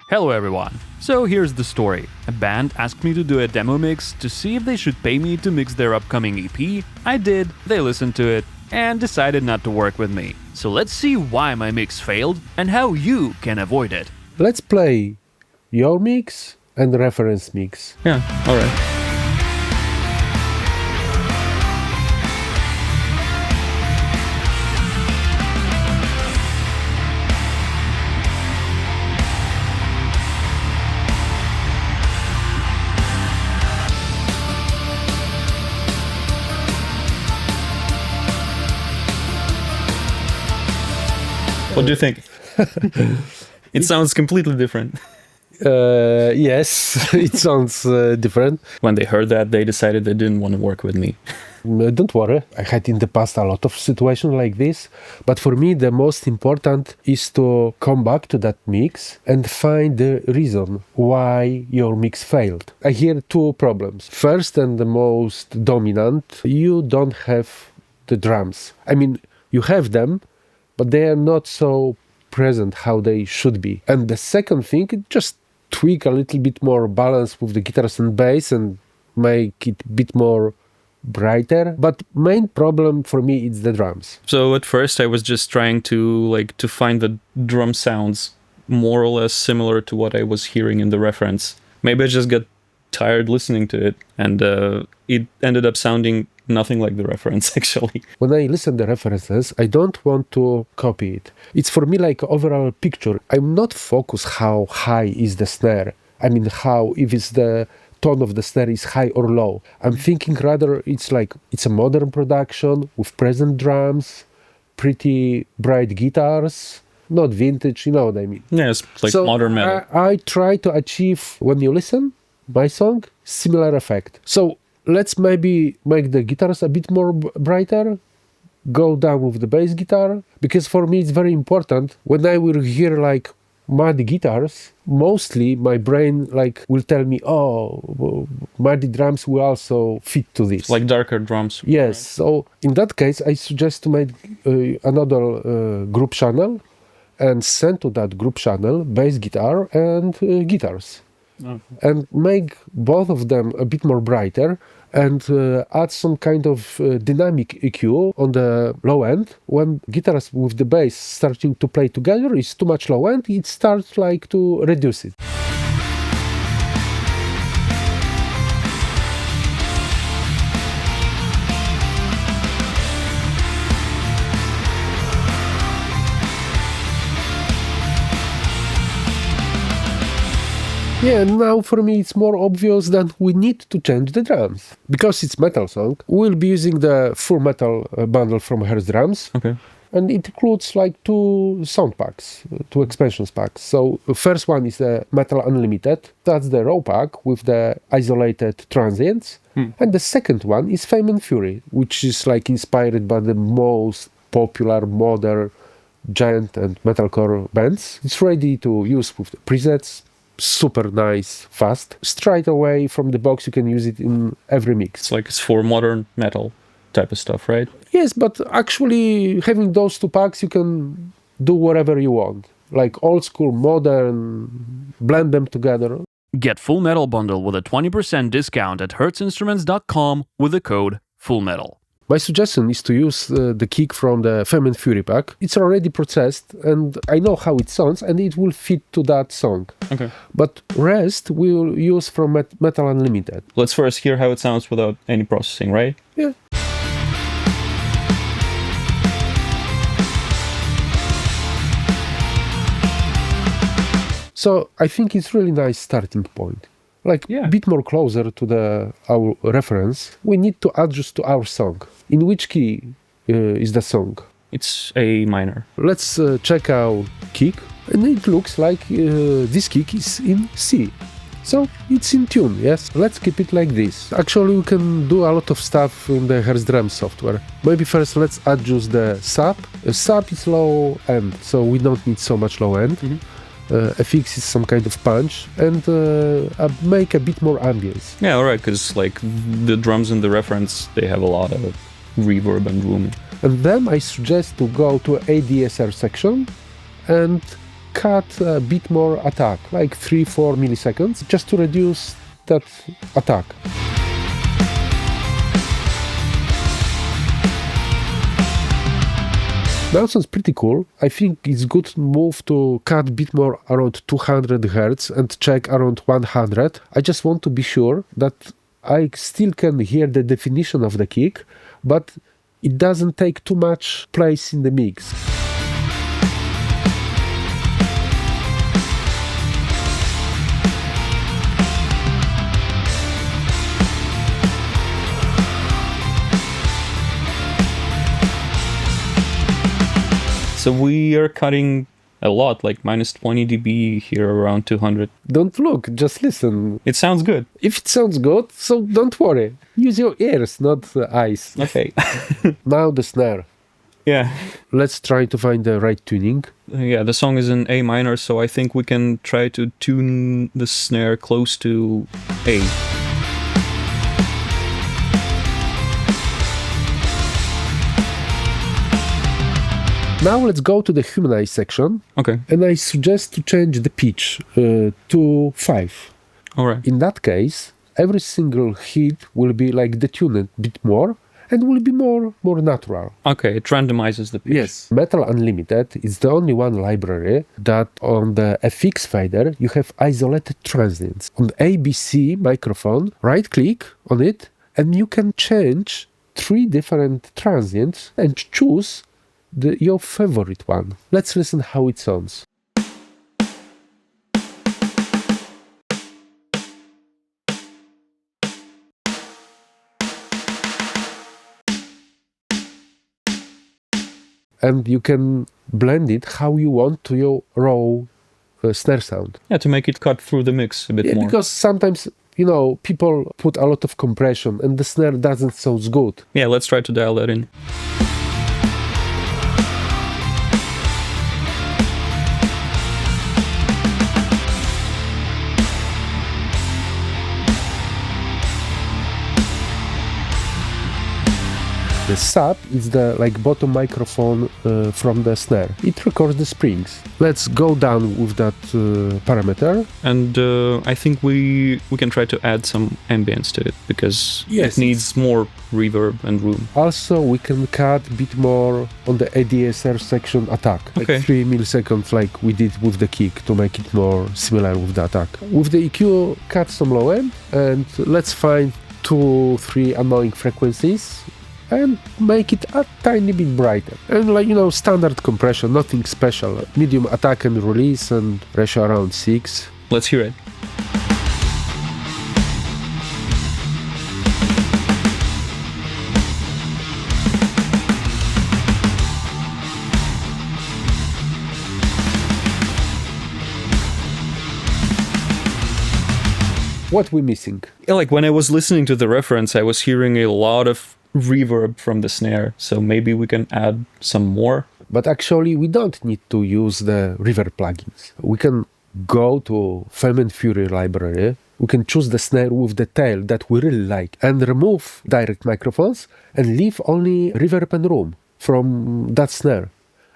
Hello everyone. So here's the story. A band asked me to do a demo mix to see if they should pay me to mix their upcoming EP. I did, they listened to it, and decided not to work with me. So let's see why my mix failed and how you can avoid it. Let's play your mix and reference mix. Yeah, alright. What do you think? It sounds completely different. Yes, it sounds different. When they heard that, they decided they didn't want to work with me. Don't worry, I had in the past a lot of situations like this, but for me the most important is to come back to that mix and find the reason why your mix failed. I hear two problems. First and the most dominant, you don't have the drums. I mean, you have them, but they are not so present how they should be. And the second thing, just tweak a little bit more balance with the guitars and bass and make it a bit more brighter. But main problem for me is the drums. So at first I was just trying to find the drum sounds more or less similar to what I was hearing in the reference. Maybe I just got tired listening to it, and it ended up sounding nothing like the reference, actually. When I listen to the references, I don't want to copy it. It's for me like overall picture. I'm not focused how high is the snare. I mean, how, if it's the tone of the snare is high or low. I'm thinking rather it's a modern production with present drums, pretty bright guitars, not vintage, you know what I mean. Yeah, it's like so modern metal. I try to achieve, when you listen my song, similar effect. So let's maybe make the guitars a bit more brighter, go down with the bass guitar, because for me it's very important. When I will hear like muddy guitars, mostly my brain will tell me, oh, muddy drums will also fit to this. Like darker drums. Yes, right? So in that case I suggest to make another group channel and send to that group channel bass guitar and guitars. Okay. And make both of them a bit more brighter and add some kind of dynamic EQ on the low end. When guitars with the bass starting to play together is too much low end, it starts to reduce it. Yeah, now for me it's more obvious that we need to change the drums. Because it's metal song, we'll be using the full metal bundle from Hertz drums. Okay. And it includes two sound packs, two expansions packs. So the first one is the Metal Unlimited. That's the raw pack with the isolated transients. And the second one is Fame and Fury, which is inspired by the most popular modern giant and metalcore bands. It's ready to use with the presets. Super nice, fast. Straight away from the box, you can use it in every mix. It's for modern metal type of stuff, right? Yes, but actually having those two packs, you can do whatever you want. Like old school, modern, blend them together. Get Full Metal Bundle with a 20% discount at hertzinstruments.com with the code FULLMETAL. My suggestion is to use the kick from the Fame and Fury pack. It's already processed and I know how it sounds and it will fit to that song. Okay. But rest we'll use from Metal Unlimited. Let's first hear how it sounds without any processing, right? Yeah. So I think it's really nice starting point. A bit more closer to our reference, we need to adjust to our song. In which key is the song? It's A minor. Let's check our kick, and it looks like this kick is in C. So it's in tune, yes? Let's keep it like this. Actually, we can do a lot of stuff in the Hertz drum software. Maybe first let's adjust the sub. Sub is low end, so we don't need so much low end. FX is some kind of punch and make a bit more ambience. Yeah, alright, because the drums in the reference, they have a lot of reverb and room. And then I suggest to go to ADSR section and cut a bit more attack, like 3-4 milliseconds, just to reduce that attack. Now sounds pretty cool. I think it's good move to cut a bit more around 200 Hertz and check around 100. I just want to be sure that I still can hear the definition of the kick, but it doesn't take too much place in the mix. So we are cutting a lot, like minus 20 dB here around 200. Don't look, just listen. It sounds good. If it sounds good, so don't worry. Use your ears, not eyes. Okay. Now the snare. Yeah. Let's try to find the right tuning. Yeah, the song is in A minor, so I think we can try to tune the snare close to A. Now let's go to the humanize section. Okay. And I suggest to change the pitch to 5. All right. In that case, every single hit will be like detuned a bit more and will be more natural. Okay, it randomizes the pitch. Yes. Metal Unlimited is the only one library that on the FX fader you have isolated transients. On the ABC microphone, right click on it and you can change 3 different transients and choose your favorite one. Let's listen how it sounds. And you can blend it how you want to your raw snare sound. Yeah, to make it cut through the mix a bit more. Because sometimes, people put a lot of compression and the snare doesn't sound good. Yeah, let's try to dial that in. The sub is the bottom microphone from the snare. It records the springs. Let's go down with that parameter. And I think we can try to add some ambience to it because Yes. it needs more reverb and room. Also, we can cut a bit more on the ADSR section attack. Okay. 3 milliseconds like we did with the kick to make it more similar with the attack. With the EQ, cut some low end and let's find 2-3 annoying frequencies and make it a tiny bit brighter. And standard compression, nothing special. Medium attack and release and ratio around 6. Let's hear it. What we missing? Like when I was listening to the reference, I was hearing a lot of reverb from the snare, so maybe we can add some more. But actually, we don't need to use the reverb plugins. We can go to Fame & Fury library. We can choose the snare with the tail that we really like and remove direct microphones and leave only reverb and room from that snare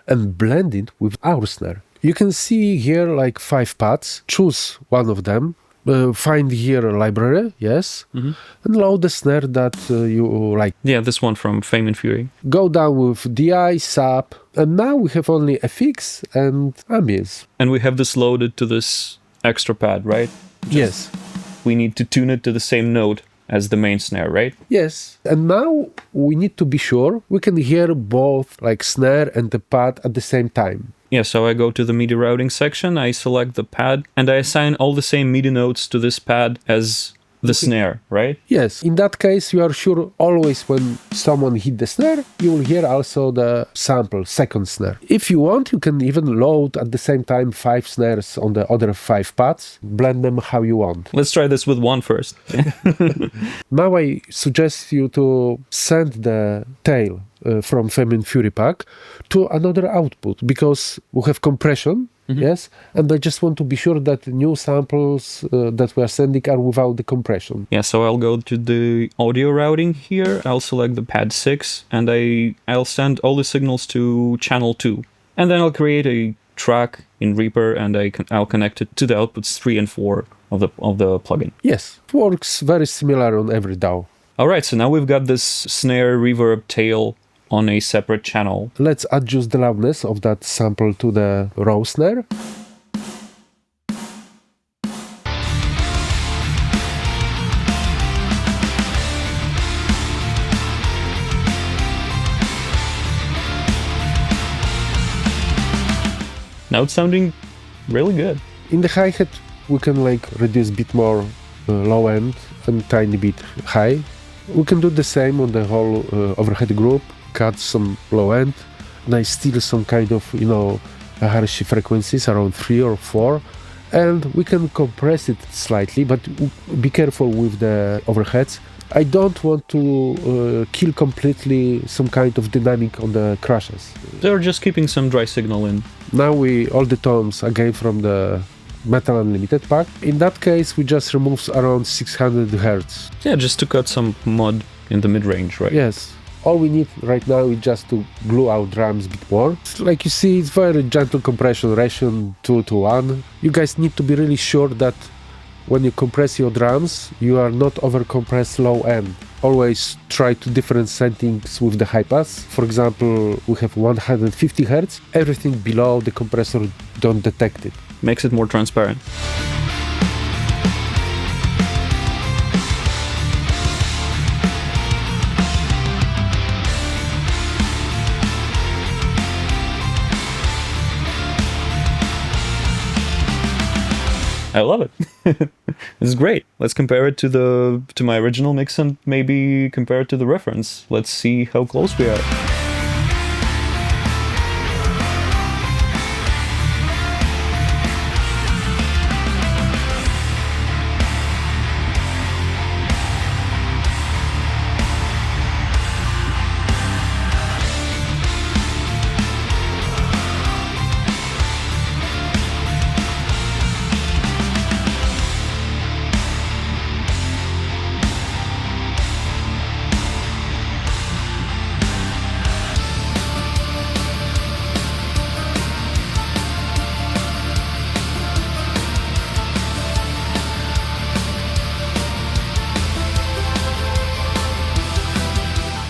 and blend it with our snare. You can see here 5 pads. Choose one of them. Find here a library, yes, and load the snare that you like. Yeah, this one from Fame and Fury. Go down with DI, sub, and now we have only FX and ambience. And we have this loaded to this extra pad, right? Yes. We need to tune it to the same note as the main snare, right? Yes. And now we need to be sure we can hear both snare and the pad at the same time. Yeah, so I go to the MIDI routing section, I select the pad, and I assign all the same MIDI notes to this pad as the snare, right? Yes. In that case, you are sure always when someone hit the snare, you will hear also the sample, second snare. If you want, you can even load at the same time 5 snares on the other 5 pads, blend them how you want. Let's try this with one first. Now I suggest you to send the tail from Fame & Fury pack to another output because we have compression, yes, and I just want to be sure that new samples that we are sending are without the compression. Yeah, so I'll go to the audio routing here, I'll select the pad 6, and I'll send all the signals to channel 2. And then I'll create a track in Reaper, and I'll connect it to the outputs 3 and 4 of the plugin. Yes, it works very similar on every DAW. All right, so now we've got this snare reverb tail on a separate channel. Let's adjust the loudness of that sample to the raw snare. Now it's sounding really good. In the hi-hat, we can like reduce a bit more low end and tiny bit high. We can do the same on the whole overhead group, cut some low end, and I steal some kind of, harshy frequencies around 3 or 4, and we can compress it slightly, but be careful with the overheads. I don't want to kill completely some kind of dynamic on the crashes. They're just keeping some dry signal in. Now all the tones again from the Metal Unlimited pack. In that case, we just remove around 600 Hertz. Yeah, just to cut some mud in the mid-range, right? Yes. All we need right now is just to glue our drums a bit more. Like you see, it's very gentle compression ratio 2:1. You guys need to be really sure that when you compress your drums, you are not over-compressed low end. Always try to different settings with the high pass. For example, we have 150 Hz. Everything below the compressor don't detect it. Makes it more transparent. I love it. This is great. Let's compare it to my original mix and maybe compare it to the reference. Let's see how close we are.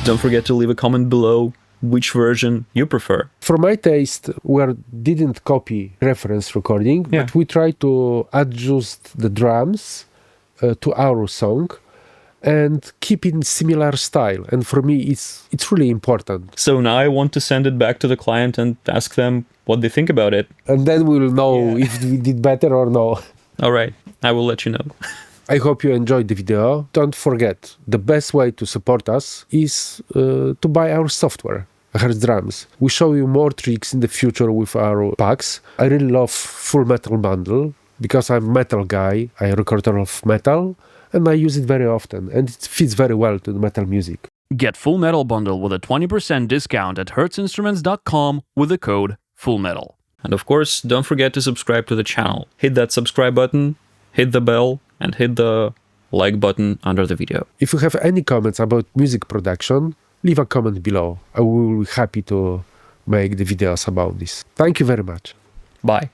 Don't forget to leave a comment below which version you prefer. For my taste, we didn't copy reference recording, but we try to adjust the drums to our song and keep in similar style. And for me, it's really important. So now I want to send it back to the client and ask them what they think about it. And then we'll know if we did better or no. All right, I will let you know. I hope you enjoyed the video. Don't forget, the best way to support us is to buy our software, Hertz Drums. We show you more tricks in the future with our packs. I really love Full Metal Bundle because I'm a metal guy. I record a lot of metal and I use it very often and it fits very well to the metal music. Get Full Metal Bundle with a 20% discount at hertzinstruments.com with the code FULLMETAL. And of course, don't forget to subscribe to the channel. Hit that subscribe button, hit the bell, and hit the like button under the video. If you have any comments about music production, leave a comment below. I will be happy to make the videos about this. Thank you very much. Bye.